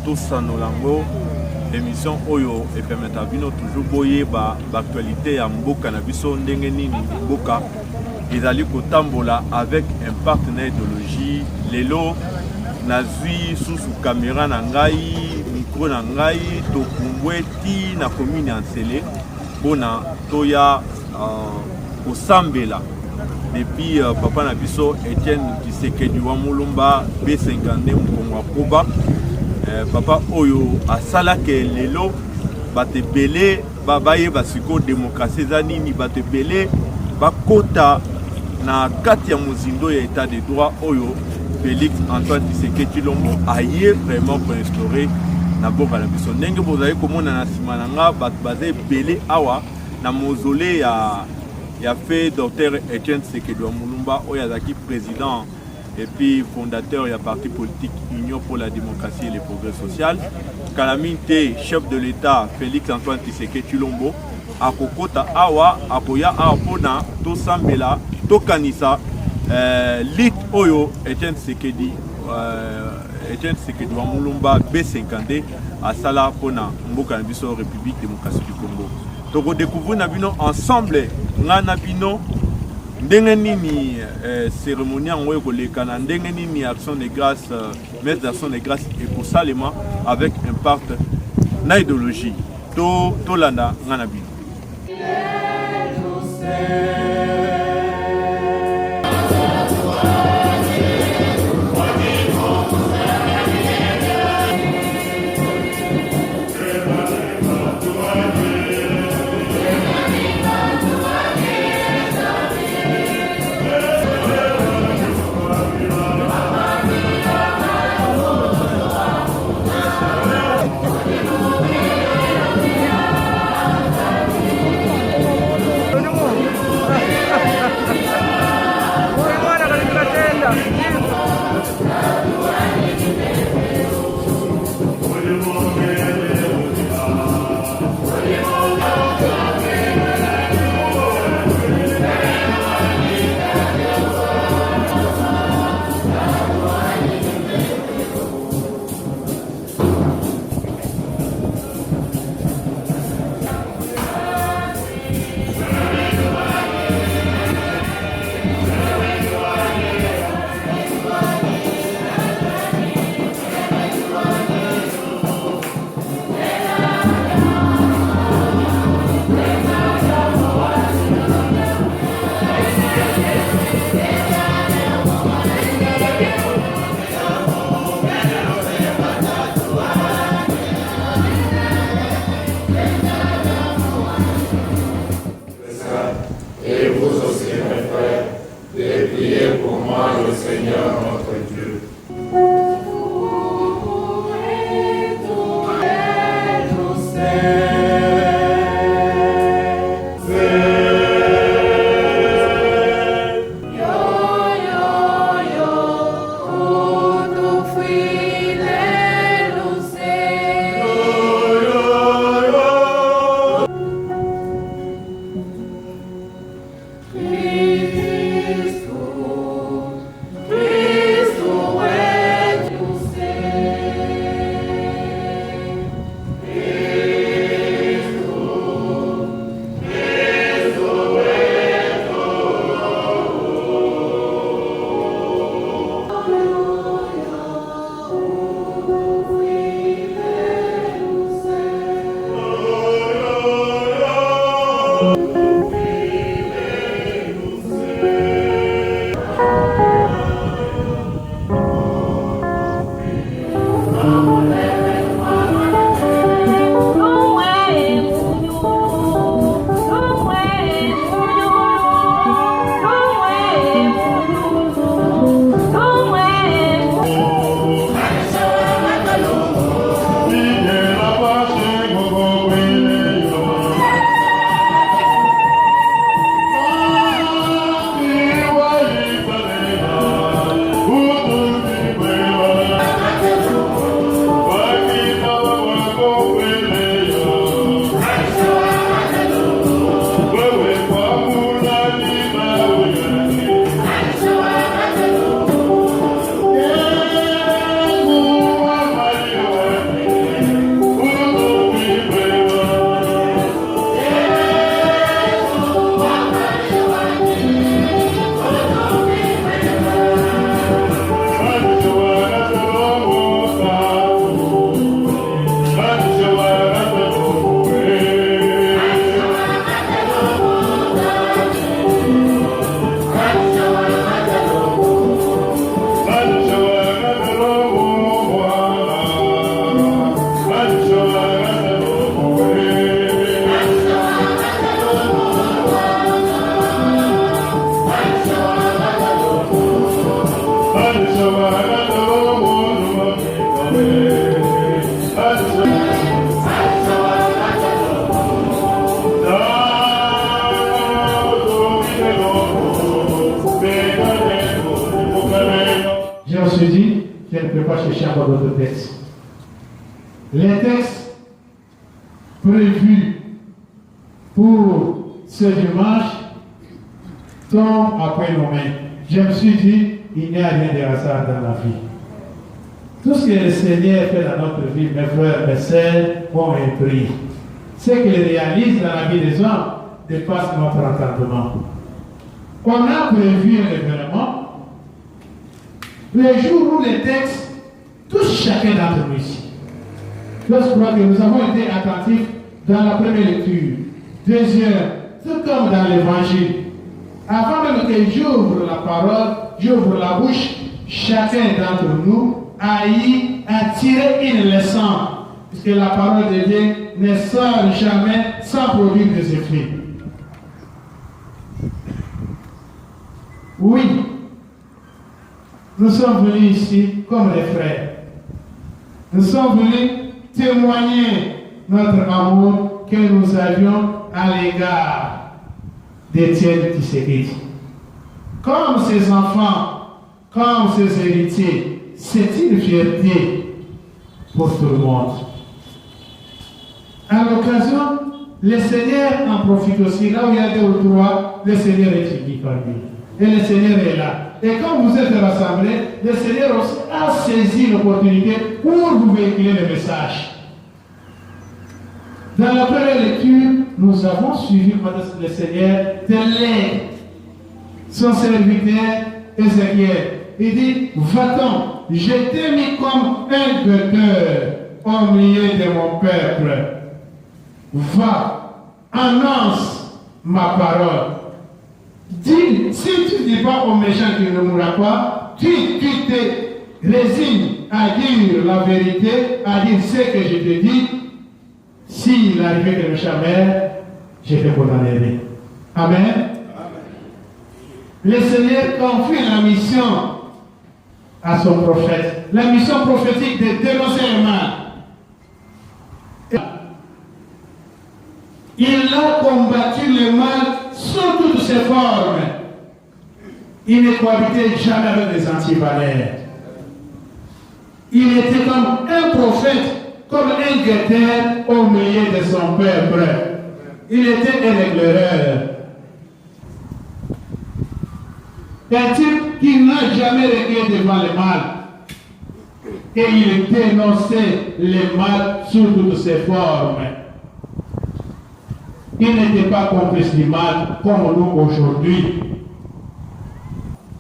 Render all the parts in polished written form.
tosanolango émission oyo et permettre bino toujours boyer actualité ya mboka na biso ndenge nini mboka ezali kotambola avec un partenaire idéologie lelo nazwi sous caméra na ngai micro na ngai tokumbweti na commune ya Nsele bona toya kosambela depuis papa na biso Etienne Tshisekedi wa Mulumba B52 Mkongo Koba papa oyo asala ke lelo batebele babaye basiko démocratie za nini batebele bakota na kati ya mozindo ya état de droit oyo Félix Antoine Tshisekedi Tshilombo aye vraiment pour instaurer na boka na biso ndenge bozali komona na sima na nga bato baza ebele awa na mausolée ya fait docteur Etienne Tshisekedi wa Mulumba oyo azalaki président et puis fondateur du parti politique Union pour la démocratie et le progrès social. Kalaminte, chef de l'État Félix Antoine Tshisekedi Tshilombo, akokota awa akoya apona to sambela to kanisa lit oyo Etienne Tshisekedi wa Mulumba B52 asala pona mboka na biso République démocratique du Congo. Toko découvrir na bino ensemble ngana bino ndenge nini cérémonie ngoyo kolekana ndenge nini action de grâce messe d'action de grâce et pour salema avec impact na idéologie to landa ngana bino. Christ, pas chercher encore d'autres textes. Les textes prévus pour ce dimanche tombent après nos mains. Je me suis dit, il n'y a rien de hasard dans la vie. Tout ce que le Seigneur fait dans notre vie, mes frères, mes sœurs, ont un prix. Ce qu'il réalise dans la vie des hommes dépasse notre entendement. On a prévu un événement. Le jour où les textes touchent chacun d'entre nous ici. Je crois que nous avons été attentifs dans la première lecture. Deuxième, tout comme dans l'évangile. Avant même que j'ouvre la parole, j'ouvre la bouche, chacun d'entre nous a eu à tirer une leçon. Puisque la parole de Dieu ne sort jamais sans produire des effets. Oui, nous sommes venus ici comme des frères. Nous sommes venus témoigner notre amour que nous avions à l'égard d'Étienne Tshisekedi. Comme ses enfants, comme ses héritiers, c'est une fierté pour tout le monde. À l'occasion, le Seigneur en profite aussi. Là où il y a deux ou trois, le Seigneur est unis parmi. Et le Seigneur est là. Et quand vous êtes rassemblés, le Seigneur aussi a saisi l'opportunité pour vous véhiculer le message. Dans la première lecture, nous avons suivi le Seigneur de l'aide. Son serviteur Ézéchiel. Il dit, va-t'en, je t'ai mis comme un guetteur au milieu de mon peuple. Va, annonce ma parole. Dis, si tu ne dis pas au méchant qu'il ne mourra pas, tu te résignes à dire la vérité, à dire ce que je te dis. S'il arrivait que le méchant meurt, je te condamnerai. Amen. Le Seigneur confie la mission à son prophète. La mission prophétique de dénoncer le mal. Il a combattu le mal sous toutes ses formes. Il ne cohabitait jamais avec des antivaleurs. Il était comme un prophète, comme un guetteur au milieu de son peuple. Il était un éclaireur. Un type qui n'a jamais reculé devant le mal. Et il dénonçait le mal sous toutes ses formes. Il n'était pas complice du mal comme nous aujourd'hui.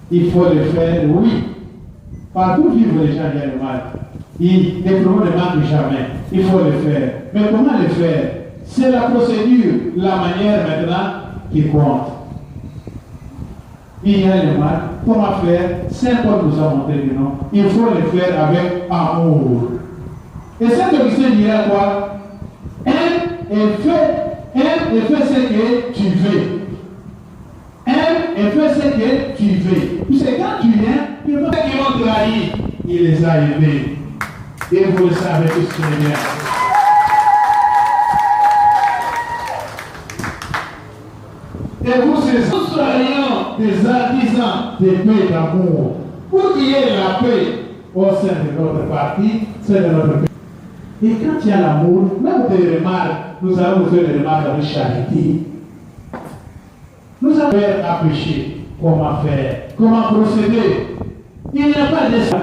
Il faut le faire, oui. Partout vivre les gens, il y a le mal. Les problèmes ne manquent jamais. Il faut le faire. Mais comment le faire? C'est la procédure, la manière maintenant qui compte. Il y a le mal. Comment faire? Saint Paul nous a montré que non. Il faut le faire avec amour. Et Saint Augustin dira quoi? Aime et fais ce que tu veux. Aime et fais ce que tu veux. Puisque quand tu viens, ceux qui vont trahir, il les a aimés. Et vous le savez tous très bien. Et vous, nous soyons des artisans de paix et d'amour. Pour qu'il y ait la paix au sein de notre parti, c'est de notre pays. Et quand il y a l'amour, même des remarques, nous allons vous faire des remarques avec charité. Nous allons faire apprécier comment faire, comment procéder. Il n'y a pas de ça.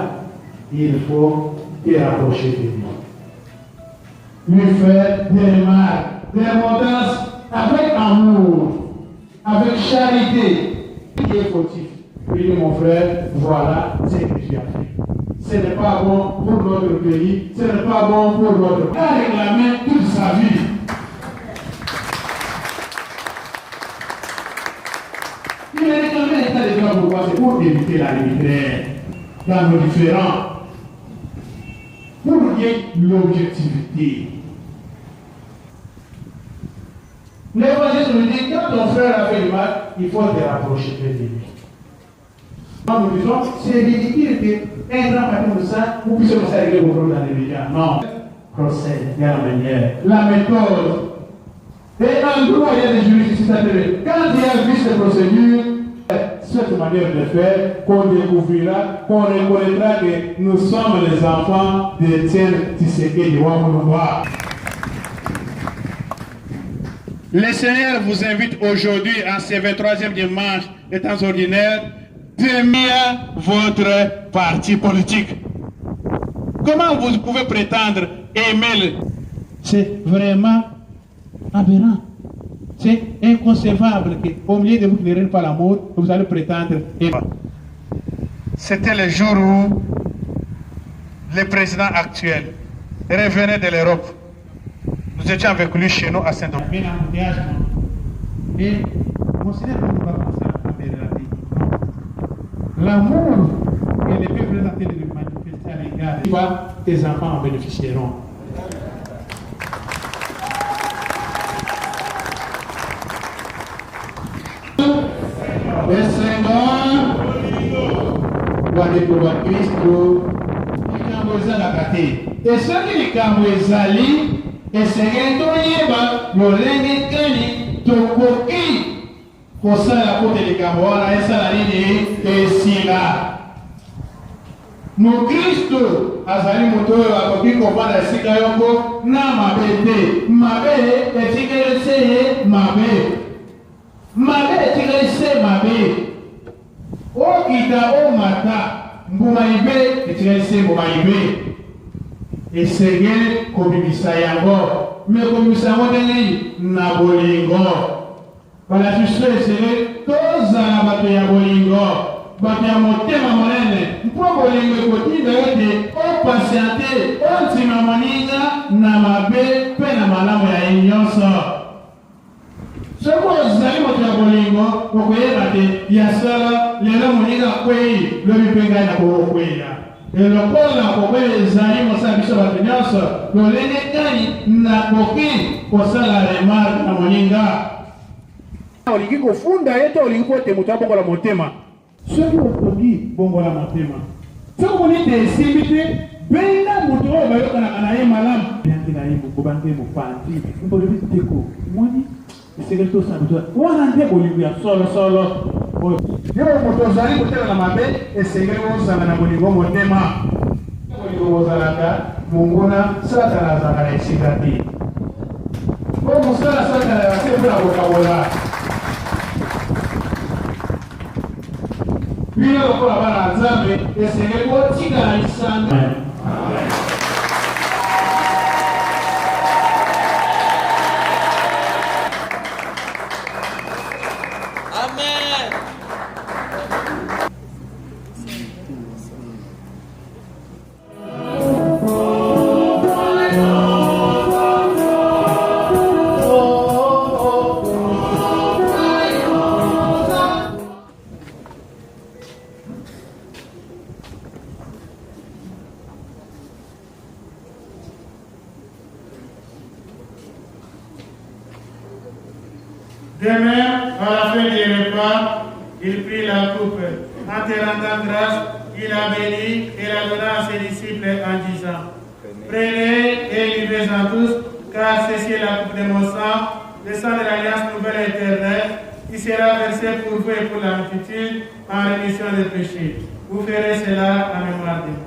Il faut y rapprocher de lui. Lui faire des remarques, des remontances avec amour, avec charité. Il est fautif. Il dit, mon frère, voilà ce que tu as fait. Ce n'est pas bon pour notre pays, ce n'est pas bon pour notre pays. Il a réclamé toute sa vie. Il a réclamé l'état de droit. Pourquoi? C'est pour éviter la arbitraire dans nos différents. Pour qu'il y ait l'objectivité. L'évangile nous dit, quand ton frère a fait du mal, il faut te rapprocher de lui. Nous disons, c'est ridicule qu'un grand patron de ça, vous puissiez commencer à régler vos problèmes dans les médias. Non. Procès, il y a la manière. La méthode. Et en droit, il y a des juristes qui s'appellent. Quand il y a vu ces procédures, cette manière de faire qu'on découvrira, qu'on reconnaîtra que nous sommes les enfants d'Étienne Tshisekedi Wamoulouba. Le Seigneur vous invite aujourd'hui, en ce 23e dimanche des temps ordinaires, devenir votre parti politique. Comment vous pouvez prétendre aimer le... C'est vraiment aberrant. C'est inconcevable qu'au milieu de vous qui ne règne pas l'amour, vous allez prétendre aimer. C'était le jour où le président actuel revenait de l'Europe. Nous étions avec lui chez nous à Saint-Domingue. Et considère que nous ne va pas penser à la vie. L'amour que les peuples ont été de manifester à l'égard, tes enfants en bénéficieront. Le Seigneur doit déployer Christ et ceux qui ont esengetoyeba lolenge kani tokoki kosala kote likambo wana esala nini esila mokristo azali moto oyo akoki kovanda esika yoko na mabe te mabe etikeli se ye mabe etikeli se mabe okita omata mbuma ibe etikeli se mbuma ibe esengeli kobimisa yango me kobimisa yango ndenge na bolingo balasusu esengeli tozala bato ya bolingo bato ya motema monene mpo bolingo ekotinda ete opasiante ontima moninga na mabe mpe na malamu ya ye nyonso soki ozali moto ya bolingo okoyeba te yasala lelo moninga akwei lobi mpe ngai nakokweya elokola kokwela ezali mosala biso bato nyonso lolenge kani nakoki kosala remarke na moninga olingi kofunda ye to olingi po ete moto abongola motema soki okoki bongola motema soki omoni te esimbi te benga moto oyo bayokanaka na ye malamu yange na ye bobange mopanzi mbolobi teko moni esengeli tosala moto wana nde bolingo ya solosolo yo moto ozali kotela na mabe esengeli ozala na bolingo motema bolingo bozalaka monguna satana azalaka na esika te po mosala satana yase mpona kokabola bino lokola bana nzambe esengeli kotikala lisanga. Demain, à la fin du repas, il prit la coupe. En te rendant grâce, il a béni et la donna à ses disciples en disant: Prenez et livrez-en tous, car ceci est la coupe de mon sang, le sang de l'alliance nouvelle et éternelle, qui sera versé pour vous et pour la multitude en rémission des péchés. Vous ferez cela en mémoire de moi.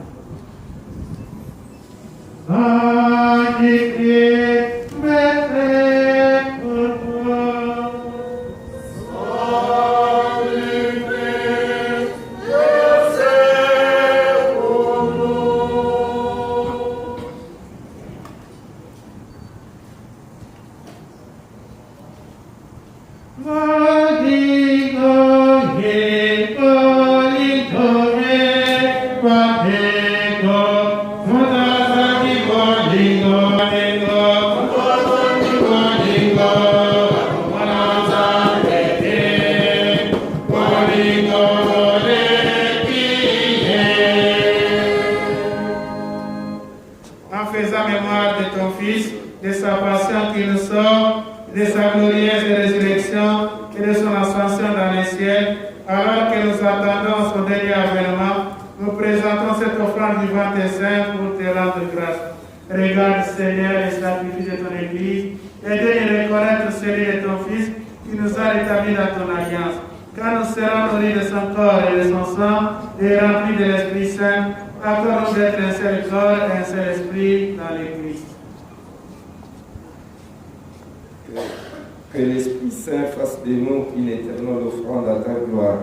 De sa passion qui nous sort, de sa glorieuse résurrection et de son ascension dans les ciels, alors que nous attendons son dernier avènement, nous présentons cette offrande vivante et sainte pour te rendre grâce. Regarde, Seigneur, les sacrifices de ton Église, et de reconnaître celui de ton Fils qui nous a rétablis dans ton alliance. quand nous serons nourris de son corps et de son sang, et remplis de l'Esprit Saint, accorde-nous d'être un seul corps et un seul esprit dans le Christ. Que l'Esprit Saint fasse de nous une éternelle offrande à ta gloire.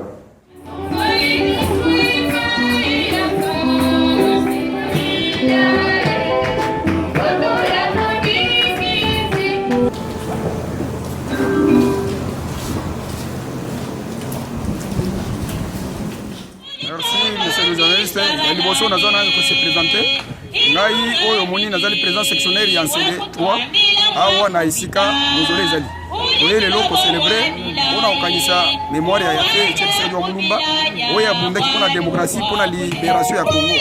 Merci, monsieur le journaliste. Il y a une zone qui se présenter. Ngai oyo moni nazali président sectionnaire ya CD 3 awa na isika mozole ezali. Oye lelo ko célébrer ona okanisa mémoire ya fait Tshisekedi wa Mulumba oya bundaki pona démocratie pona libération ya Congo.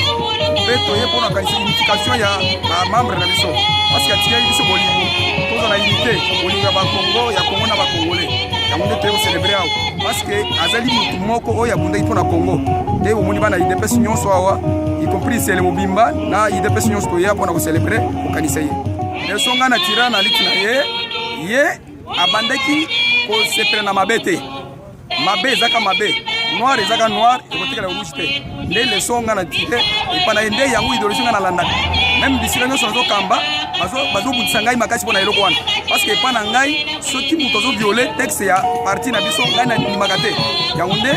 Pe toye pona kanisa unification ya ba membre na biso. Parce que tiya biso bolingo toza na unité bolinga ba Congo ya Congo na ba Congolais. Ya munde toye célébrer awa parce que azali mutu moko oya bundaki pona Congo. Et au monde bana IDPS nyonso awa y compris c'est le mobimba na IDPS nyonso to ya pona ko célébrer ko kanisa ye. Le songa na tirana litina ye abandaki ko sepre na mabete mabe ezaka mabe noir ezaka noir ekotikala rouge te nde le songa na tire epana ende yango idéologie nga na landaka même bisika nyonso nazokamba bazobundisa ngai makasi mpona eloko wana parce que epa na ngai soki moto azoviole texte ya parti na biso ngai nandimaka te yango nde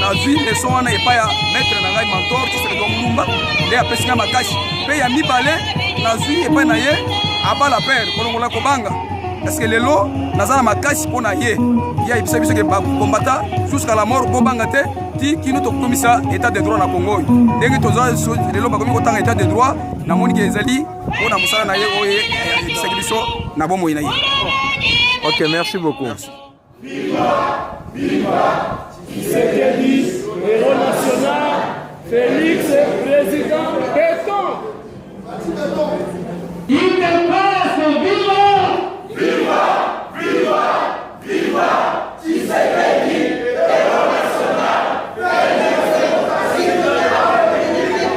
nazwi leson wana epai ya maître na ngai mentor Tshisekedi wa Mulumba nde apesi ngai makasi mpe ya mibale nazwi epai na ye abala pere kolongola kobanga parce que lelo naza na makasi mpona ye ya ebisa biso ke bakombata jusqu'à la mort kobanga te ti kino tokomisa état de droit na Congo ndenge toza lelo bakomi kotanga état de droit namoni ke ezali mpona mosala na ye oyo ebisaki biso na bomoi na ye. Ok, merci beaucoup. Merci. Viva, viva Tshisekedi, héros national, Félix, président béton. Il ne passe, viva! Viva, viva, viva Tshisekedi, héros national, Félix, président de la République,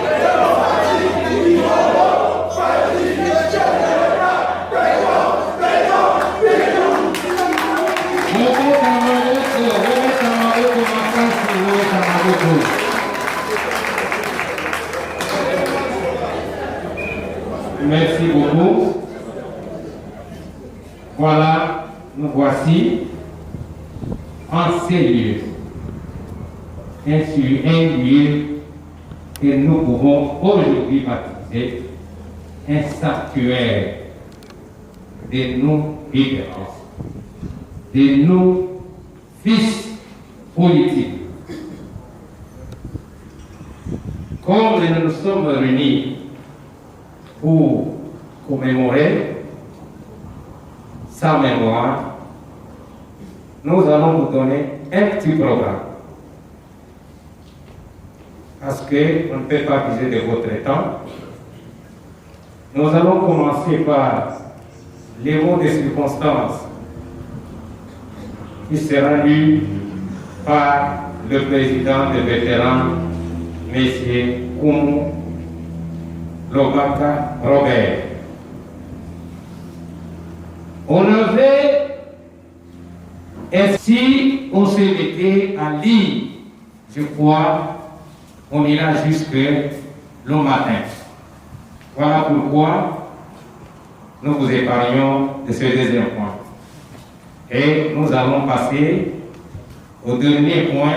Merci beaucoup. Voilà, nous voici en ces lieux. Sur un lieu que nous pouvons aujourd'hui baptiser un sanctuaire de nos leaders, de nos fils politiques. Comme nous nous sommes réunis pour commémorer sa mémoire, nous allons vous donner un petit programme. Parce qu'on ne peut pas abuser de votre temps. Nous allons commencer par les mots de circonstance qui sera lu par le président des vétérans, M. Koumou Lobaka Robert. On avait, ainsi on se mettait à lire, je crois, on ira jusque le matin. Voilà pourquoi nous vous épargnons de ce deuxième point. Et nous allons passer au dernier point,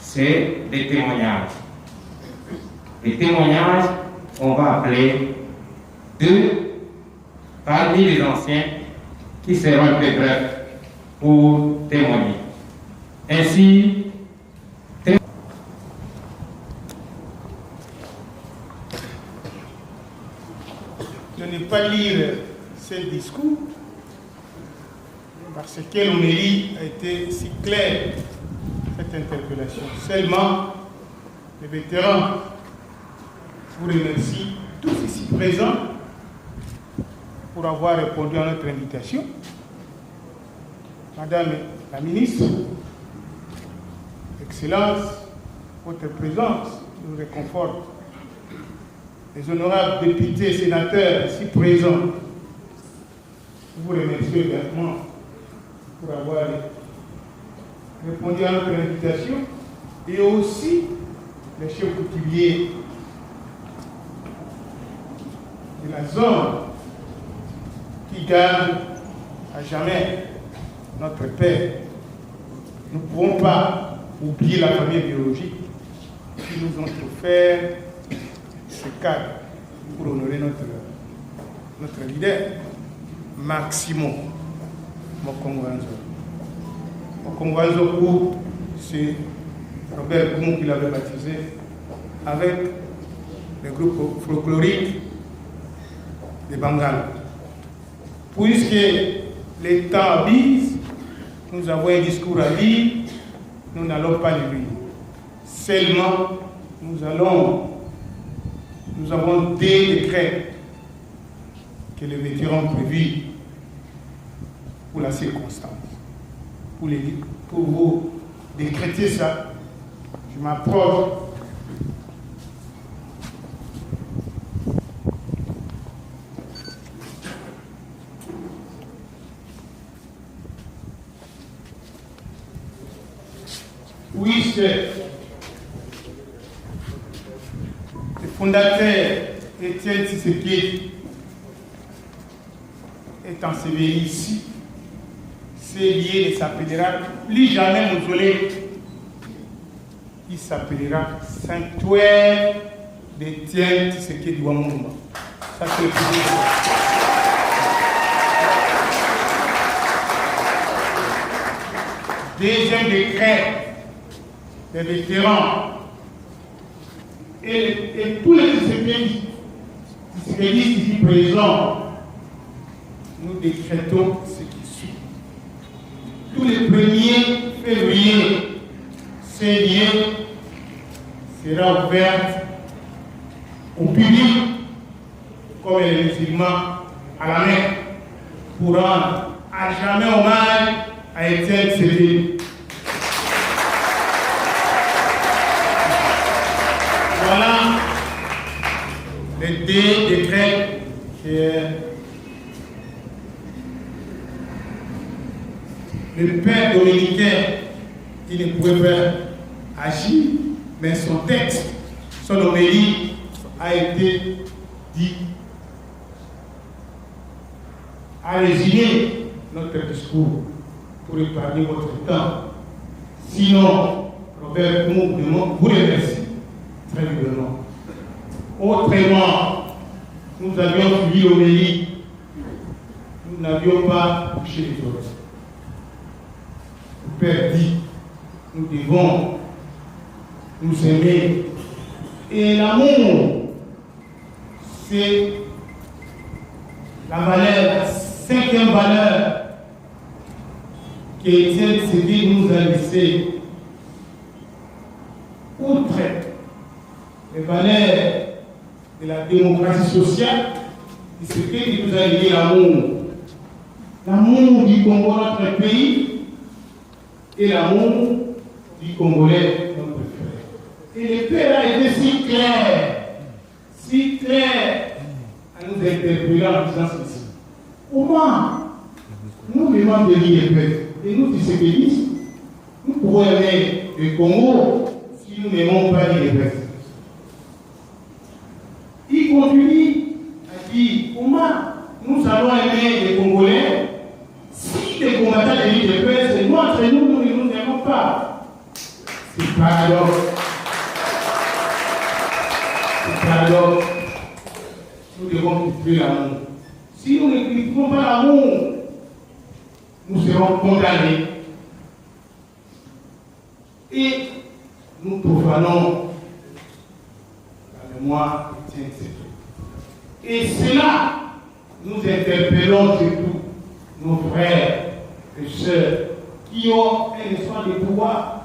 c'est les témoignages. Les témoignages, on va appeler deux parmi les anciens qui seront un peu brefs pour témoigner. Ainsi, de ne pas lire ce discours parce que l'homélie a été si claire, cette interpellation. Seulement, les vétérans vous remercient tous ici présents pour avoir répondu à notre invitation. Madame la ministre, Excellence, votre présence nous réconforte. Les honorables députés et sénateurs ici présents, je vous remercie également pour avoir répondu à notre invitation, et aussi les chefs coutumiers de la zone qui gardent à jamais notre paix. Nous ne pouvons pas oublier la famille biologique qui nous ont offert ce cadre pour honorer notre leader, Maximo Mokongwanzo. Mokongwanzo, c'est Robert Koumou qui l'avait baptisé avec le groupe folklorique de Bangala. Puisque les temps abusent, nous avons un discours à lire, nous n'allons pas le lire. Seulement, nous avons des décrets que les vétérans ont prévus pour la circonstance. Pour vous décréter ça, je m'approche. Puisque le fondateur Étienne Tshisekedi est enseveli ici, ce lieu ne s'appellera plus jamais mausolée. Il s'appellera Sanctuaire d'Étienne Tshisekedi Wamumba. Ça, c'est le plus. Deuxième décret des vétérans et tous les Tshisekedi ici présents, nous décrétons ce qui suit. Tous les 1er février, ces lieux sera ouvert au public, comme les musulmans à la Mecque, pour rendre à jamais hommage à Étienne Tshisekedi. Voilà les 2 décrets que le père dominicain, il ne pouvait pas agir, mais son texte, son homélie a été dit, a résumé notre discours pour épargner votre temps. Sinon, Robert Koumou vous remercie très librement. Autrement, nous avions suivi l'homélie, nous n'avions pas touché les autres. Le Père dit, nous devons nous aimer. Et l'amour, c'est la valeur, la 5e valeur qu'Étienne Tshisekedi nous a laissée. Outre les valeurs de la démocratie sociale, Tshisekedi nous a lié l'amour. L'amour du Congo, notre pays, et l'amour du Congolais, notre frère. Et le Père a été si clair à nous interpeller en disant ceci. Comment nous vivons de l'île de paix et nous, Tshisekedi, nous pouvons aimer le Congo si nous n'aimons pas l'île de paix. Il continue à dire comment nous allons aimer les Congolais si les combattants de l'île de paix, c'est nous entre nous, nous ne nous aimons pas. C'est paradoxe. C'est paradoxe. Nous devons cultiver l'amour. Si nous ne cultivons pas l'amour, nous serons condamnés. Et nous profanons la mémoire de Tshisekedi. Et cela, nous interpellons surtout nos frères et sœurs qui ont un espoir de pouvoir.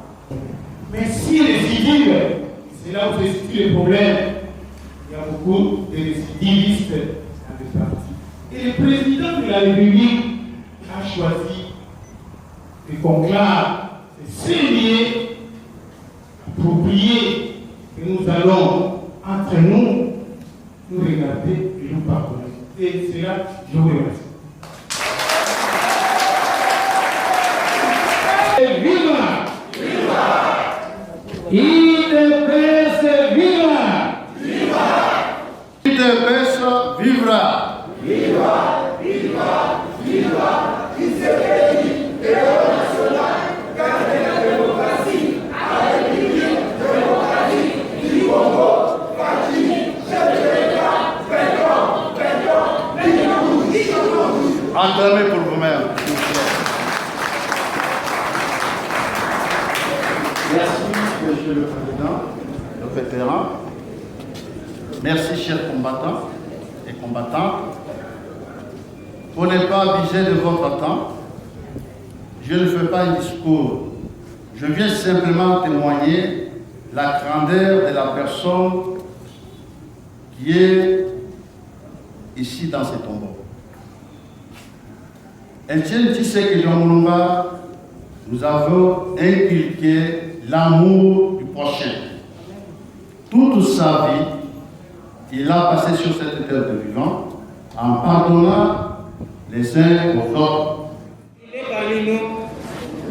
Mais si récidive, c'est là où se situe le problème. Il y a beaucoup de récidivistes dans les partis. Et le président de la République a choisi de conclave ces liens appropriés que nous allons entre nous regarder et nous pardonner. Et c'est là que je vous remercie. Et vive Acclamez pour vous-même. Merci, Monsieur le Président, le vétéran. Merci, chers combattants et combattantes. Pour ne pas abuser de votre temps, je ne fais pas un discours. Je viens simplement témoigner la grandeur de la personne qui est ici dans ce tombeau. Etienne Tshisekedi Lumumba, nous avons inculqué l'amour du prochain. Toute sa vie, il a passé sur cette terre de vivant en pardonnant les uns aux autres. Il est parmi nous,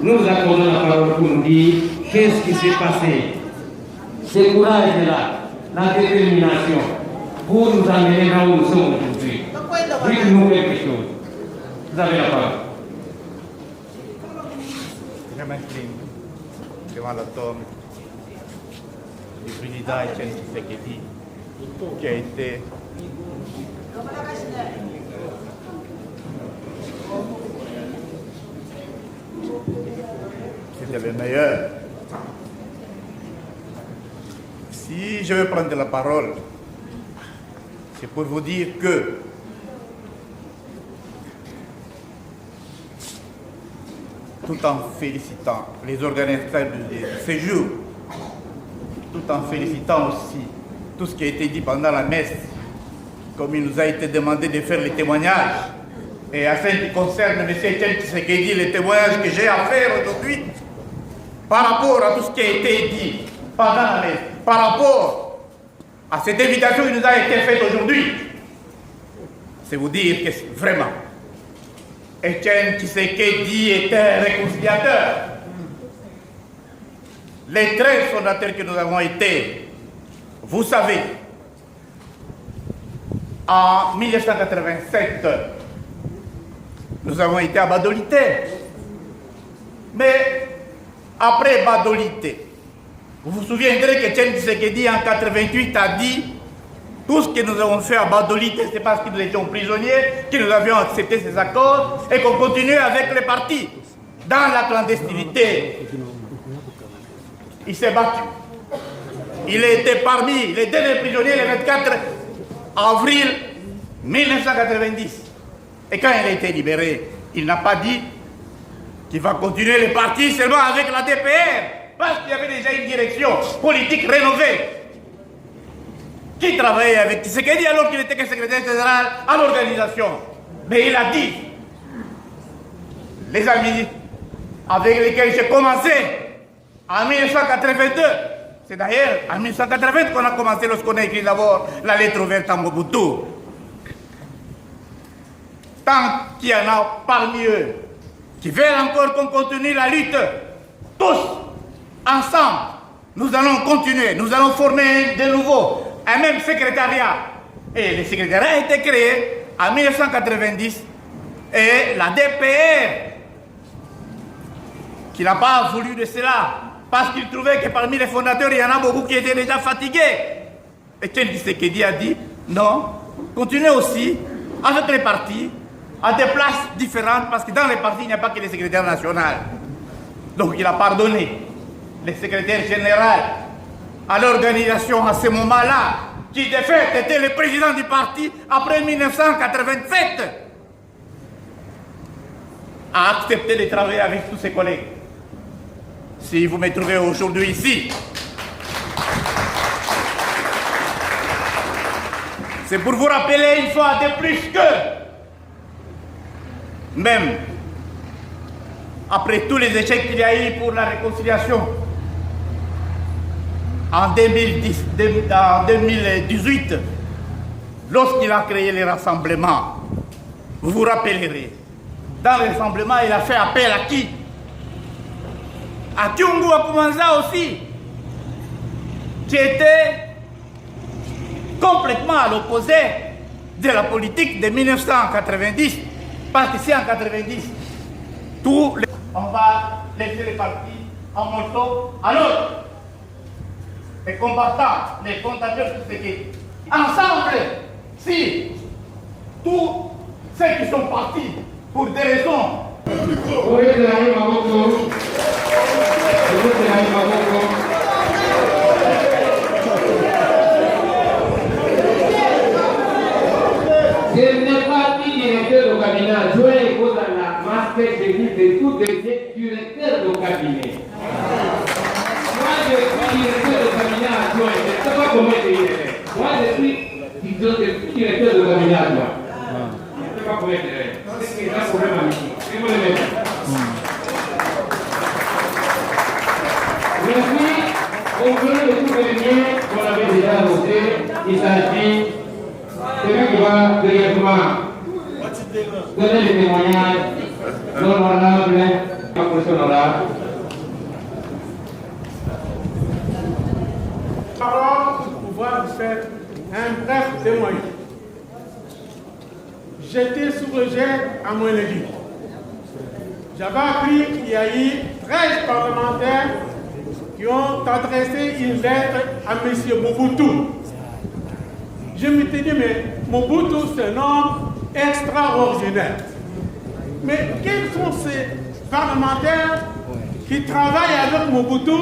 nous accordons la parole pour nous dire qu'est-ce qui s'est passé. Ce courage-là, la détermination pour nous amener là où nous sommes aujourd'hui. Dites-nous quelque chose. Vous avez la parole. Je m'incline devant le tombe du président Etienne Tshisekedi qui a été c'était le meilleur. Si je veux prendre la parole, c'est pour vous dire que tout en félicitant les organisateurs de ce jour, tout en félicitant aussi tout ce qui a été dit pendant la messe, comme il nous a été demandé de faire les témoignages, et à ce qui concerne M. Etienne Tshisekedi, les témoignages que j'ai à faire aujourd'hui, par rapport à tout ce qui a été dit pendant la messe, par rapport à cette invitation qui nous a été faite aujourd'hui, c'est vous dire que vraiment, Etienne Tshisekedi était un réconciliateur. Les 13 fondateurs que nous avons été, vous savez, en 1987, nous avons été à Badolité. Mais après Badolité, vous vous souviendrez qu'Etienne Tshisekedi en 1988 a dit tout ce que nous avons fait à Badolité, c'est parce que nous étions prisonniers, que nous avions accepté ces accords et qu'on continuait avec les partis dans la clandestinité. Il s'est battu. Il était parmi les derniers prisonniers le 24 avril 1990. Et quand il a été libéré, il n'a pas dit qu'il va continuer les partis seulement avec la DPR, parce qu'il y avait déjà une direction politique rénovée qui travaillait avec Tshisekedi alors qu'il était que secrétaire général à l'organisation. Mais il a dit, les amis avec lesquels j'ai commencé en 1982, c'est d'ailleurs en 1980 qu'on a commencé lorsqu'on a écrit d'abord la lettre ouverte à Mobutu. Tant qu'il y en a parmi eux qui veulent encore qu'on continue la lutte, tous ensemble, nous allons continuer, nous allons former de nouveau un même secrétariat. Et le secrétariat a été créé en 1990 et la DPR, qui n'a pas voulu de cela, parce qu'il trouvait que parmi les fondateurs, il y en a beaucoup qui étaient déjà fatigués. Et Etienne Tshisekedi a dit, non, continuez aussi avec les partis, à des places différentes, parce que dans les partis, il n'y a pas que les secrétaires nationaux. Donc il a pardonné le secrétaire général à l'organisation à ce moment-là, qui de fait était le président du parti après 1987, a accepté de travailler avec tous ses collègues. Si vous me trouvez aujourd'hui ici, c'est pour vous rappeler une fois de plus que, même après tous les échecs qu'il y a eu pour la réconciliation, en 2018, lorsqu'il a créé les rassemblements, vous vous rappellerez, dans les rassemblements, il a fait appel à qui? À Kyungu Akumanza aussi, qui était complètement à l'opposé de la politique de 1990. Parce qu'ici en 90, on va laisser les partis en morceaux à l'autre. Les combattants, les fondateurs, tout ce qui est. Ensemble, si tous ceux qui sont partis pour des raisons. Je n'ai pas dit directeur de cabinet adjoint et vous avez la masque de tous les directeurs de cabinet. Moi, je suis directeur de cabinet adjoint. Je ne sais pas comment je dirais. Moi, je suis directeur de cabinet adjoint. Je ne sais pas comment je dirais. C'est qu'il y a un problème avec moi. C'est mon élément. Je suis au plan de tous les liens qu'on avait déjà voté. Il s'agit de celui qui va brièvement donner le témoignage l'honorable, la question honorable. Parole pour pouvoir vous faire un bref témoignage. J'étais sous rejet à Moëlédi. J'avais appris qu'il y a eu 13 parlementaires qui ont adressé une lettre à M. Mobutu. Je me suis dit, mais Mobutu, c'est un homme extraordinaire. Mais quels sont ces parlementaires qui travaillent avec Mobutu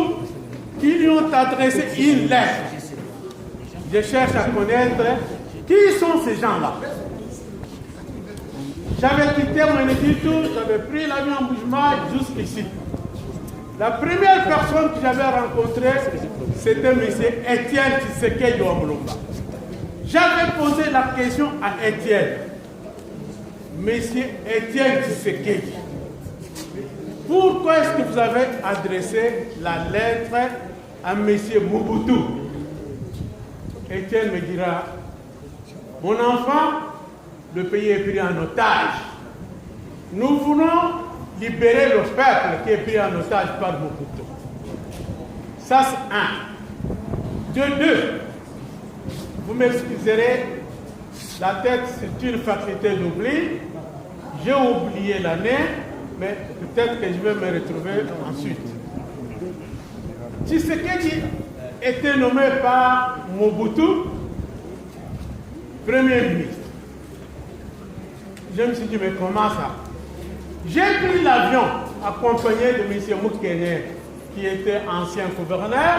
qui lui ont adressé une lettre? Je cherche à connaître qui sont ces gens-là. J'avais quitté mon étude, j'avais pris l'avion en Boujma jusqu'ici. La première personne que j'avais rencontrée, c'était M. Étienne Tshisekedi Omulumba. J'avais posé la question à Étienne. Monsieur Étienne Tshisekedi, pourquoi est-ce que vous avez adressé la lettre à M. Mobutu? Étienne me dira, mon enfant, le pays est pris en otage. Nous voulons libérer le peuple qui est pris en otage par Mobutu. Ça, c'est un. De deux, vous m'excuserez, la tête, c'est une faculté d'oubli. J'ai oublié l'année, mais peut-être que je vais me retrouver ensuite. Tshisekedi était nommé par Mobutu Premier ministre. Je me suis dit, mais comment ça? J'ai pris l'avion accompagné de M. Moukene, qui était ancien gouverneur.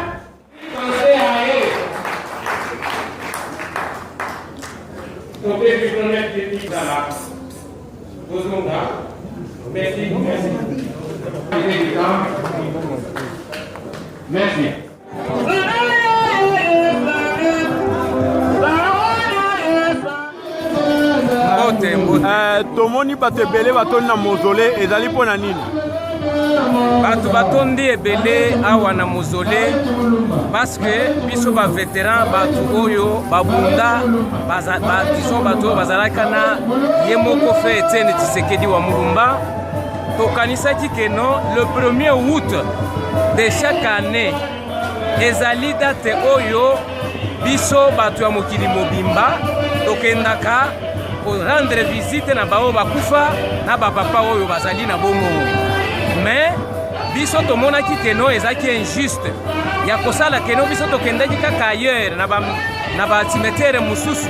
Merci. Merci. tomoni bato ebele batondi na mozole ezali mpo na nini? Bato batondi ebele awa na mozole parce que biso ba vétéran bato oyo babunda disons bato oyo bazalaka na ye moko fe Etienne Tshisekedi wa Mulumba. Tokanisaki keno le 1er août de chaque année ezali date oyo biso bato ya mokili mobimba tokendaka rendre visite na bao bakufa na bapapa oyo bazali na bongo. Mais biso tomonaki keno ezaki injuste ya kosala keno biso tokendaki kaka ailleurs na batimetere mususu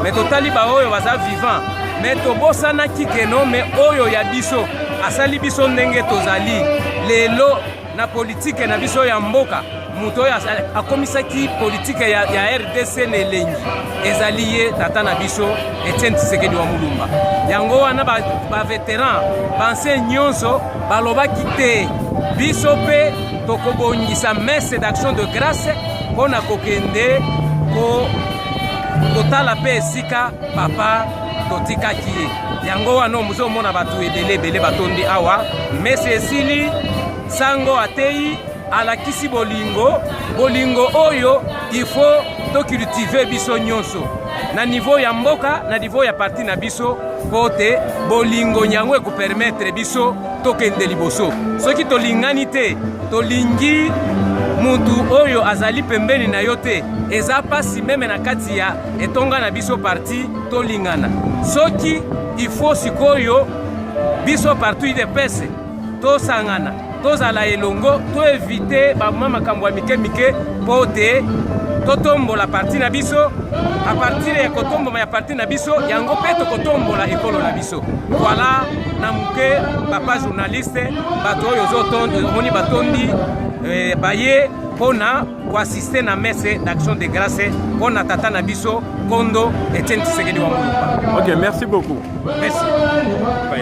mais totali ba oyo baza vivant mais tobosanaki keno mais oyo ya biso asali biso ndenge tozali lelo na politique na biso ya mboka muto oyo akomisaki politique ya RDC na elengi ezali ye tata na biso Etienne Tshisekedi wa Mulumba. Yango wana ba vétéran banse nyonso balobaki te biso pe tokobongisa messe d'action de grâce mpona kokende kotala pe esika papa totikaki ye. Yango wana mozomona bato ebele batondi awa messe esili sango atei alakisi bolingo oyo il faut to cultiver biso nyonso na niveau ya mboka na niveau ya parti na biso pote bolingo nyango eko permettre biso tokende liboso soki tolingani te tolingi mutu oyo azali pembeni na yote eza pasi meme na kati ya etonga na biso parti tolingana soki ifo sikoyo biso parti de pese tosangana tozala elongo to éviter bamama makambo ya mike pote totombola parti na biso a partir ya kotombola ya parti na biso yango pe tokotombola ekolo na biso voilà na muke papa journaliste bato oyo zotondo moni batondi baye pona koassiste na messe d'action de grâce pona tata na biso Kondo Etienne Tshisekedi wa Mulumba. Ok, merci beaucoup. Merci.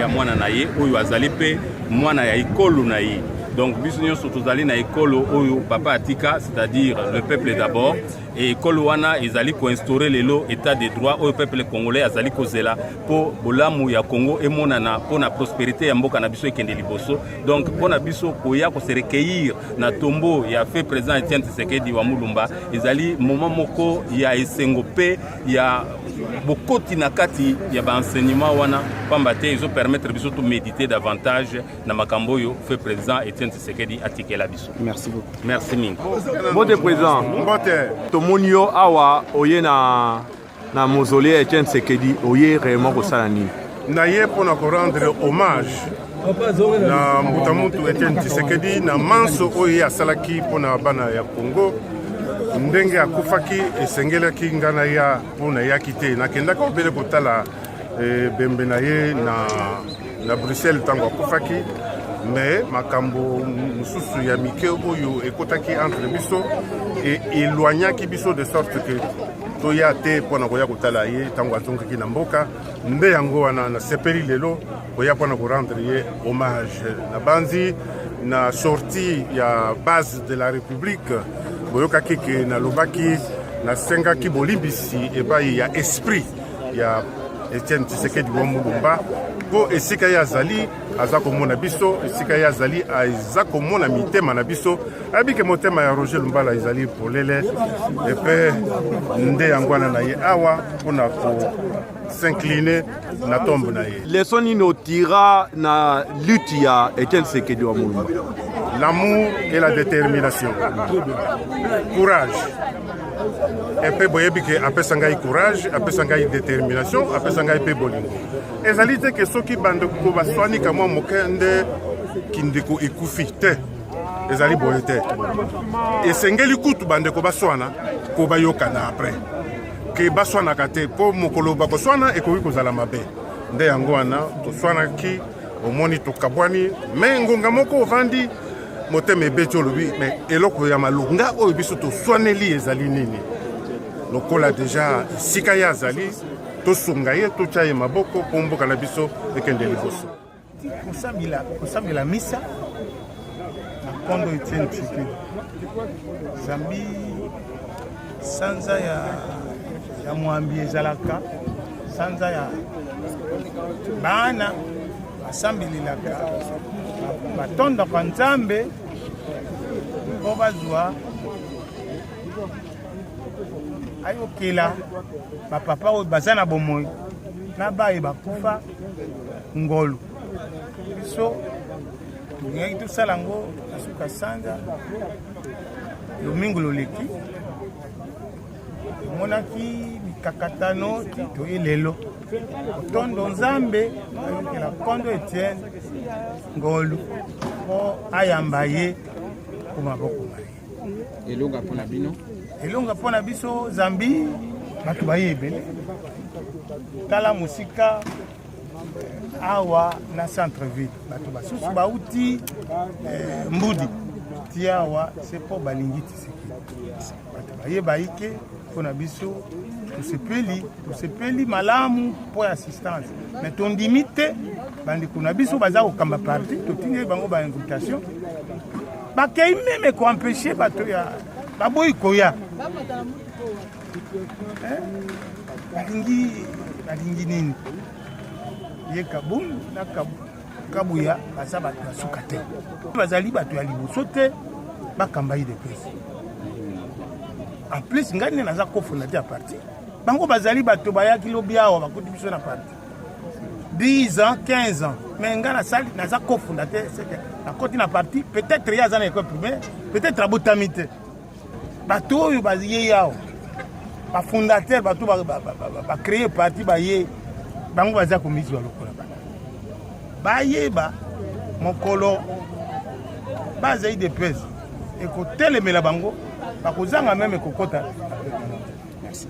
Ya mwana na ye oyo azali pe mwana ya ekolo na ye. Donc biso nyonso tozali na ekolo oyo papa atika, c'est-à-dire le peuple d'abord, et ekolo wana ezali ko instaurer lelo état de droit au peuple congolais azali kozela po bolamu ya Congo emonana po na prospérité ya mboka na biso ekende liboso. Donc po na biso koya ko se recueillir na tombeau ya fait président Etienne Tshisekedi wa Mulumba ezali moment moko ya esengo pe ya bokoti na kati ya ba enseignement wana pamba te izo permettre biso to méditer davantage na makambo yo fait président Etienne Tshisekedi atikela biso. Merci beaucoup. Merci mingi. Mbote président. Mbote. Tomonio awa oye na mausolée Etienne Tshisekedi oye réellement ko sala nini? Na ye pona ko rendre hommage na mutamutu Etienne Tshisekedi na manso oye asalaki pona bana ya Congo. Ndenge akufaki esengelaki ngana ya pona yaki te nakendaki obele kotala bembe na ye na Bruxelles tango akufaki mais makambo mususu ya mike oyo ekotaki entre biso et éloignaki biso de sorte que toya te pona koya kotala ye tango azongaki na mboka nde yango wana na sepeli lelo koya pona ko rendre ye hommage na banzi na sortie ya base de la République boyokaki ke nalobaki nasengaki bolimbisi epai ya esprit ya Etienne Tshisekedi wa Mulumba po esika ya azali aza komona biso esika ya azali aza komona mitema na biso abike motema ya Roger Lumbala ezali polele epe nde yangwana na ye awa mpona ko s'incliner na tombe na ye. Leson nini otira na lutte ya Etienne Tshisekedi wa Mulumba? L'amour et la détermination. Courage. Et puis boyebi ke apesa ngai courage, apesa ngai détermination, apesa ngai pe bolingo. Ezali te ke soki bande ko baswani ka mwa mokende kindeko ekufi te. Ezali boye te. Esengeli kutu bande ko baswana ko bayokana après. Ke baswana kate po mokolo bakoswana ekoki kozala mabe. Nde yango wana toswana ki omoni tokabwani me ngonga moko ovandi motema ebeti olobi me eloko ya malunga oyo biso toswaneli ezali nini lokola deja esika ye azali tosunga ye totya ye maboko mpo mboka na biso ekende liboso kosambela misa na Kondo Etienne Tshisekedi zambi sanza ya mwambi ezalaka sanza ya bana basambelelaka batondaka nzambe mpo bazwa ayokela bapapa oyo baza na bomoi na baye bakufa ngolu biso tolingaki tosala yango na suka sanza lomingo loleki tomonaki mikakatano ti toye lelo kotondo nzambe ayokela Kondo Etienne ngolu mpo ayamba ye po maboko na ye. Elonga mpona bino? Elonga mpona biso zambi bato baye ebele tala mosika awa na centre ville bato basusu bauti mbudi ti awa se mpo balingi Tshisekedi bato baye bayike mpona biso tosepeli malamu mpo ya assistance me tondimi te bandeko na biso baza kokamba parti totindi bango bainvitation bakei meme koempêche bato ya baboyi koya balingi nini ye kabum na kabuya baza bato ya suka te bazali bato ya liboso te bakamba ye de pese en plus ngai nde naza cofondateur ya parti bango bazali bato bayaki lobi awa bakoti biso na parti 10 ans 15 ans mais nga na sali naza cofondateur na côté na parti peut-être ya za na école primaire peut-être abotami te bato oyo baye yao ba fondateur bato ba créer parti baye bango baza komizwa lokola bana baye ba mokolo baza de pèse et ko telemela bango ba kozanga même kokota. Merci.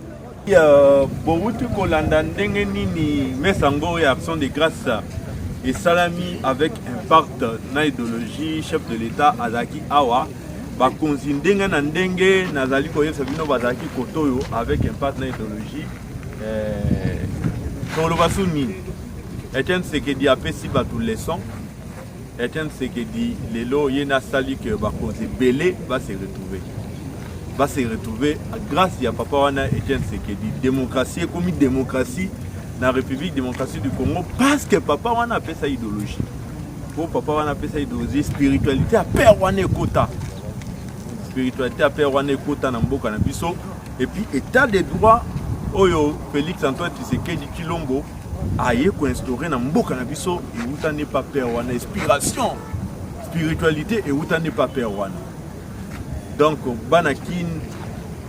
Borutu kolanda ndenge nini mesango ya action de grâce et salami avec impact na idéologie chef de l'état azaki awa bakonzi ndenge na ndenge nazali koyesa bino bazaki kotoyo avec impact na idéologie tolo basuni Etienne Tshisekedi apesi batu leçon Etienne Tshisekedi lelo yena sali que bakonzi belé va se retrouver grâce à papa wana Etienne Tshisekedi démocratie comme démocratie dans la République démocratique du Congo parce que papa wana appelle ça idéologie. Pour papa wana appelle ça idéologie spiritualité à père wana kota. Spiritualité à père wana kota na mboka na biso et puis état de droit oyo Félix Antoine Tshisekedi Tshilombo aye ko instaurer na mboka na biso et uta n'est pas père wana inspiration spiritualité et uta n'est pas père wana. Donc bana kin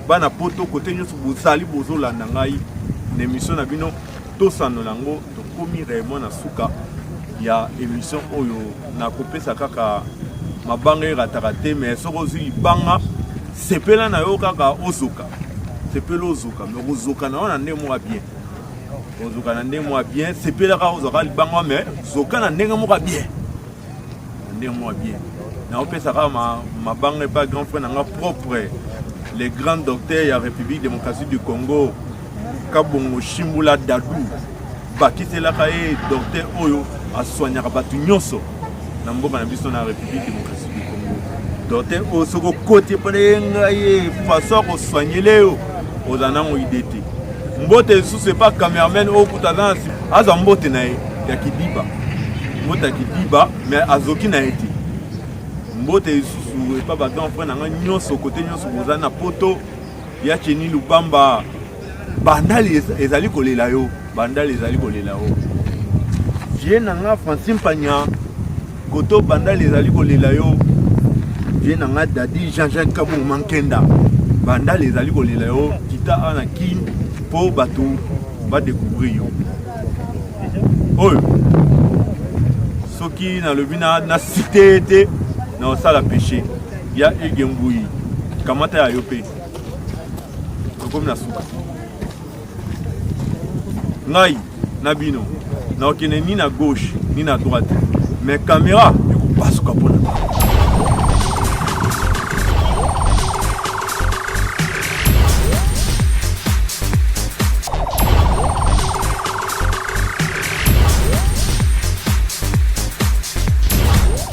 bana poto côté nyoso bosali bozolanda ngai na émission na bino tosano nango tokomi réellement na suka ya émission oyo na kopesa kaka mabanga erataka te mais soko zili banga sepela na yo kaka ozoka sepela ozoka mais ozoka na wana ndenge moko bien ozoka na ndenge moko bien sepela ka ozoka libanga mais zoka na ndenge moko bien na opesa ka mabanga pas grand frère na propre les grands docteurs de la République démocratique du Congo Kabongo Shimbula Dadou bakisela kaye docteur oyo asoignaka batu nyonso na mboka na biso na République démocratique du Congo docteur osoko côté pare ngaye façon ko soigner leo ozana mo idete mbote sous c'est pas cameraman au kutana aza mbote na ya kidiba mbote kidiba mais azoki na eti mbote sous pas ba grand frère na nyonso côté nyonso ozana poto ya cheni lubamba bandali ezali kolela yo vie nanga Francine Pagna koto bandali ezali kolela yo vie nanga dadi Jean-Jean Kabou Mankenda bandali ezali kolela yo kita ana kin po bato ba découvrir yo oyo soki na lobina na cité te na sala péché ya egembui kamata ya yope comme na suka ngai nabino na okene ni na gauche ni na droite mais caméra eko pasuka pona